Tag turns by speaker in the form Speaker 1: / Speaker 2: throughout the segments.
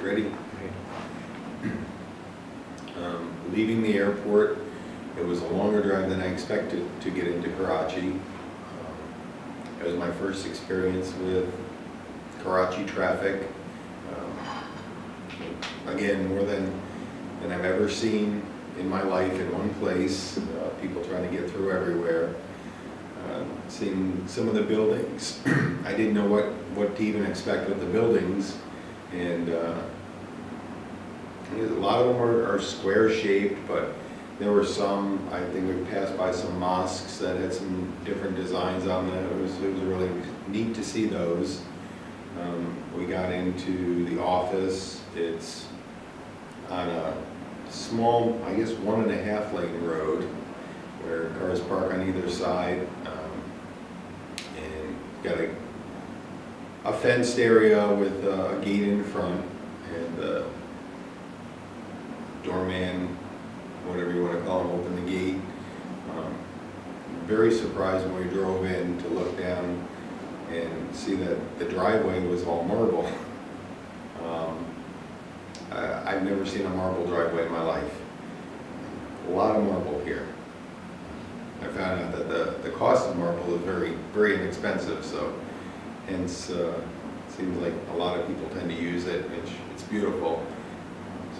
Speaker 1: Ready? Leaving the airport, it was a longer drive than I expected to get into Karachi. It was my first experience with Karachi traffic. Again, more than I've ever seen in my life in one place. People trying to get through everywhere. Seeing some of the buildings, I didn't know what to even expect with the buildings, and a lot of them are square shaped, but there were some, I think we passed by some mosques that had some different designs on them. It was really neat to see those. We got into the office. It's on a small, I guess 1.5 lane road where cars park on either side, and got a fenced area with a gate in front, and the doorman, whatever you want to call him, opened the gate. Very surprised when we drove in to look down and see that the driveway was all marble. I've never seen a marble driveway in my life. A lot of marble here. I found out that the cost of marble is very, very inexpensive, so hence it seems like a lot of people tend to use it. It's beautiful.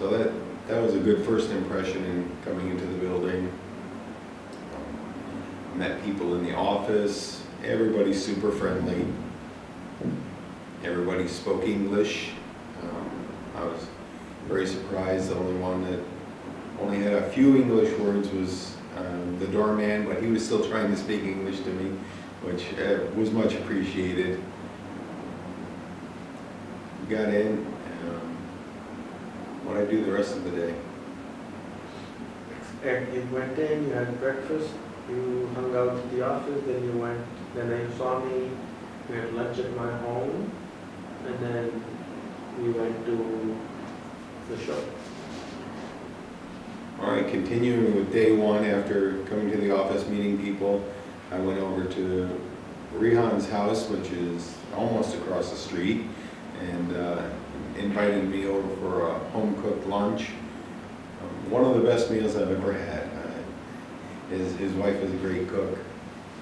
Speaker 1: So that was a good first impression in coming into the building. Met people in the office. Everybody's super friendly. Everybody spoke English. I was very surprised. The only one that only had a few English words was the doorman, but he was still trying to speak English to me, which was much appreciated. We got in. What I do the rest of the day?
Speaker 2: You went in, you had breakfast, you hung out at the office, then you saw me, we had lunch at my home, and then we went to the show.
Speaker 1: All right, continuing with day one, after coming to the office, meeting people, I went over to Rehan's house, which is almost across the street, and invited me over for a home-cooked lunch. One of the best meals I've ever had. His wife is a great cook.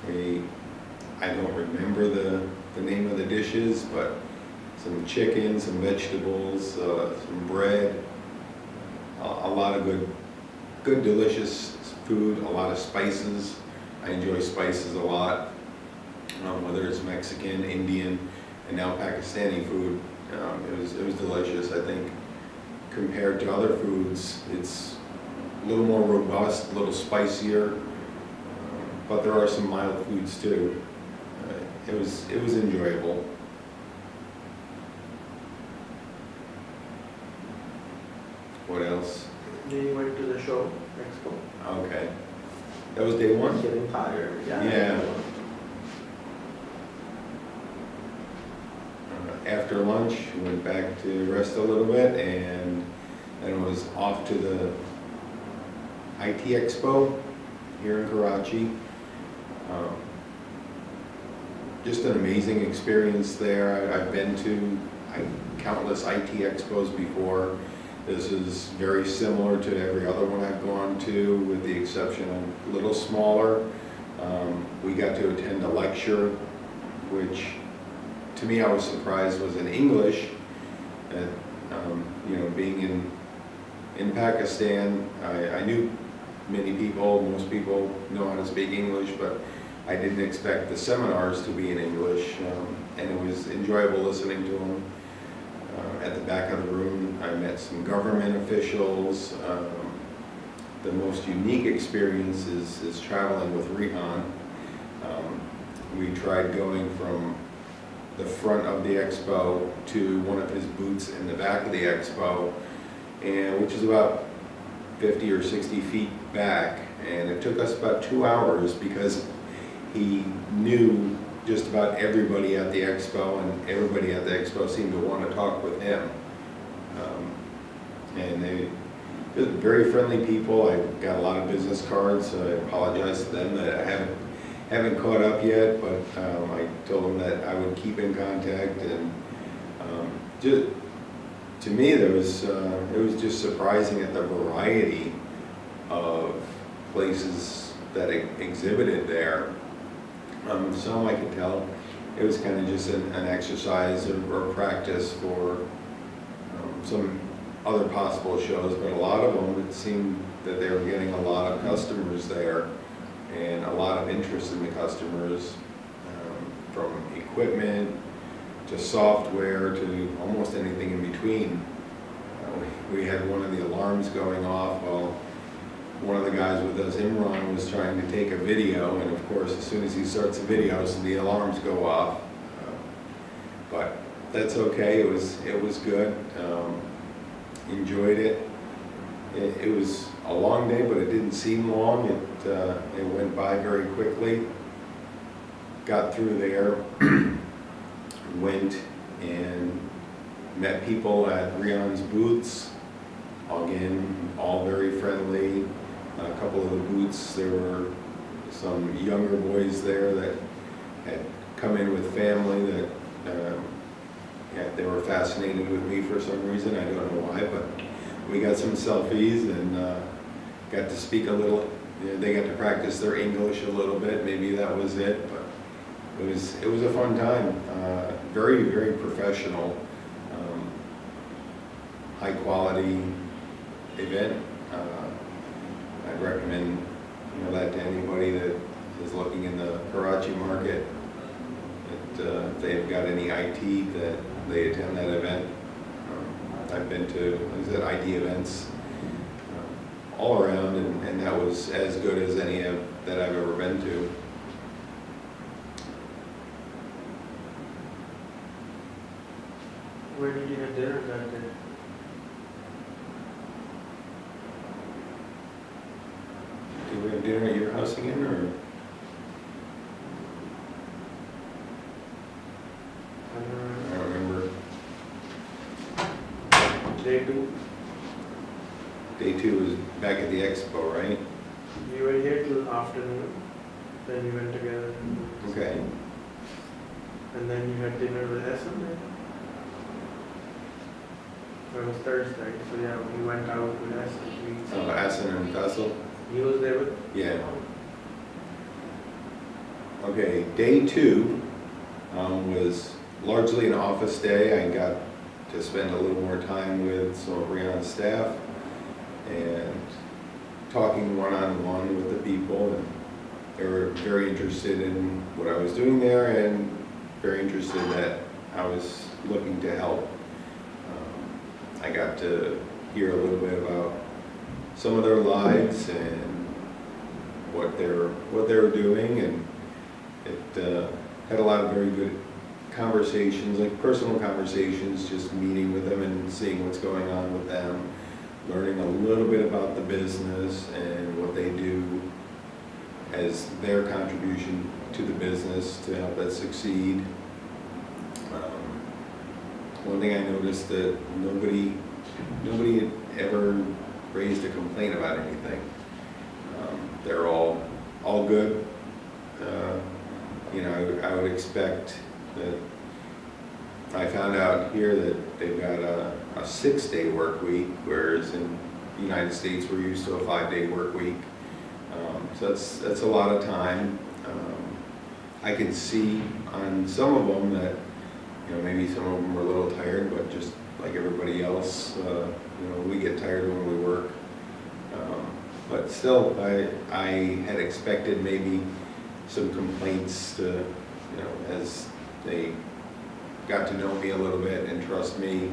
Speaker 1: I don't remember the name of the dishes, but some chicken, some vegetables, some bread, a lot of good delicious food, a lot of spices. I enjoy spices a lot, whether it's Mexican, Indian, and now Pakistani food. It was delicious. I think compared to other foods, it's a little more robust, a little spicier, but there are some mild foods too. It was enjoyable. What else?
Speaker 2: Then you went to the show, Expo.
Speaker 1: Okay, that was day one.
Speaker 2: Getting tired, yeah.
Speaker 1: Yeah. After lunch, we went back to rest a little bit, and then it was off to the IT Expo here in Karachi. Just an amazing experience there. I've been to countless IT Expos before. This is very similar to every other one I've gone to, with the exception of a little smaller. We got to attend a lecture, which to me I was surprised was in English. And, being in Pakistan, I knew many people, most people know how to speak English, but I didn't expect the seminars to be in English, and it was enjoyable listening to them. At the back of the room, I met some government officials. The most unique experience is traveling with Rehan. We tried going from the front of the expo to one of his booths in the back of the expo, and which is about 50 or 60 feet back, and it took us about 2 hours because he knew just about everybody at the expo, and everybody at the expo seemed to want to talk with him. And they were very friendly people. I got a lot of business cards, so I apologize to them that I haven't caught up yet, but I told them that I would keep in contact, and to me, it was just surprising at the variety of places that exhibited there. Some I could tell it was kind of just an exercise or practice for some other possible shows, but a lot of them, it seemed that they were getting a lot of customers there and a lot of interest in the customers, from equipment to software to almost anything in between. We had one of the alarms going off while one of the guys with us, Imran, was trying to take a video, and of course, as soon as he starts the video, so the alarms go off. But that's okay. It was good. Enjoyed it. It was a long day, but it didn't seem long. It went by very quickly. Got through there, went and met people at Rion's booths. Again, all very friendly. A couple of the booths, there were some younger boys there that had come in with family that they were fascinated with me for some reason. I don't know why, but we got some selfies and got to speak a little. They got to practice their English a little bit. Maybe that was it, but it was a fun time. Very, very professional, high quality event. I'd recommend that to anybody that is looking in the Karachi market. That if they've got any IT, that they attend that event. I've been to, like I said, IT events all around, and that was as good as any that I've ever been to.
Speaker 2: Where did you have dinner that day?
Speaker 1: Did we have dinner at your house again, or? I don't remember.
Speaker 2: Day 2.
Speaker 1: Day 2 was back at the expo, right?
Speaker 2: We were here till afternoon, then we went together.
Speaker 1: Okay.
Speaker 2: And then you had dinner with Essen, right? It was Thursday, so yeah, we went out with Essen.
Speaker 1: Assen and Faisal?
Speaker 2: He was there with?
Speaker 1: Yeah. Okay, day 2 was largely an office day. I got to spend a little more time with some of Rion's staff and talking one-on-one with the people, and they were very interested in what I was doing there and very interested that I was looking to help. I got to hear a little bit about some of their lives and what they were doing, and it had a lot of very good conversations, like personal conversations, just meeting with them and seeing what's going on with them, learning a little bit about the business and what they do as their contribution to the business to help it succeed. One thing I noticed that nobody had ever raised a complaint about anything. They're all good. I would expect that. I found out here that they've got a 6-day work week, whereas in the United States we're used to a 5-day work week. So that's a lot of time. I could see on some of them that maybe some of them were a little tired, but just like everybody else, we get tired when we work. But still, I had expected maybe some complaints to, as they got to know me a little bit and trust me,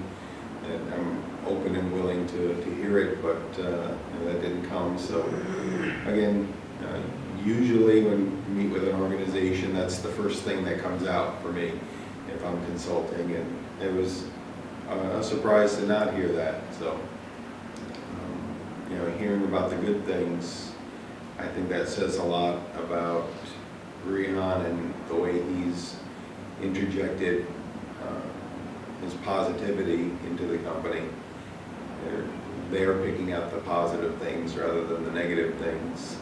Speaker 1: and I'm open and willing to hear it, but that didn't come. So again, usually when you meet with an organization, that's the first thing that comes out for me if I'm consulting, and it was a surprise to not hear that. So hearing about the good things, I think that says a lot about Rihan and the way he's interjected his positivity into the company. They're picking up the positive things rather than the negative things.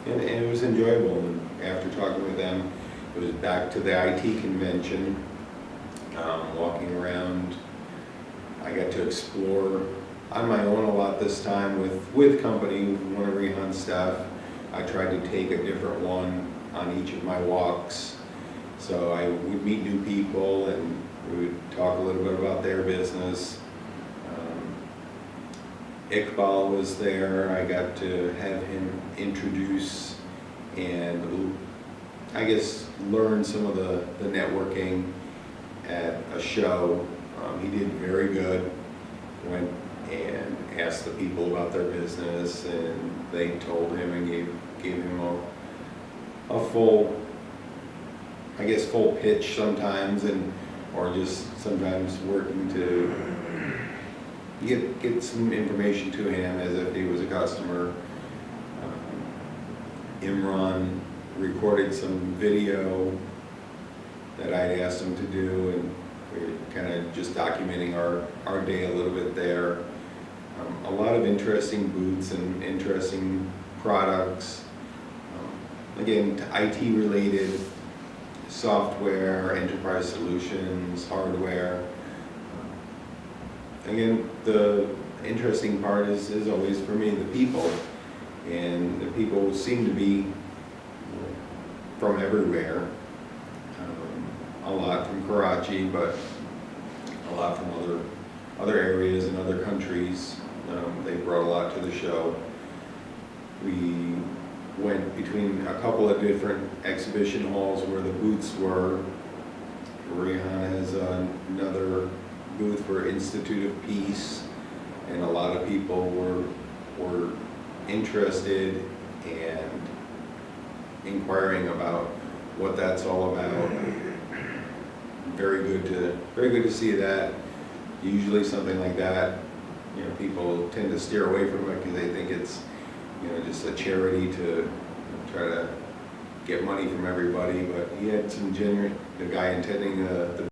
Speaker 1: And it was enjoyable. And after talking with them, it was back to the IT convention, walking around explore on my own a lot this time with company, with one of Rehan's staff. I tried to take a different one on each of my walks. So I would meet new people and we would talk a little bit about their business. Iqbal was there. I got to have him introduce and I guess learn some of the networking at a show. He did very good. Went and asked the people about their business and they told him and gave him a full, I guess, full pitch sometimes, and or just sometimes working to get some information to him as if he was a customer. Imran recorded some video that I'd asked him to do, and we were kind of just documenting our day a little bit there. A lot of interesting booths and interesting products. Again, IT related, software, enterprise solutions, hardware. Again, the interesting part is always for me the people, and the people seem to be from everywhere. A lot from Karachi, but a lot from other areas and other countries. They brought a lot to the show. We went between a couple of different exhibition halls where the booths were. Rehan has another booth for Institute of Peace, and a lot of people were interested and inquiring about what that's all about. Very good to see that. Usually something like that, people tend to steer away from it because they think it's, just a charity to try to get money from everybody. But he had some genuine, the guy attending the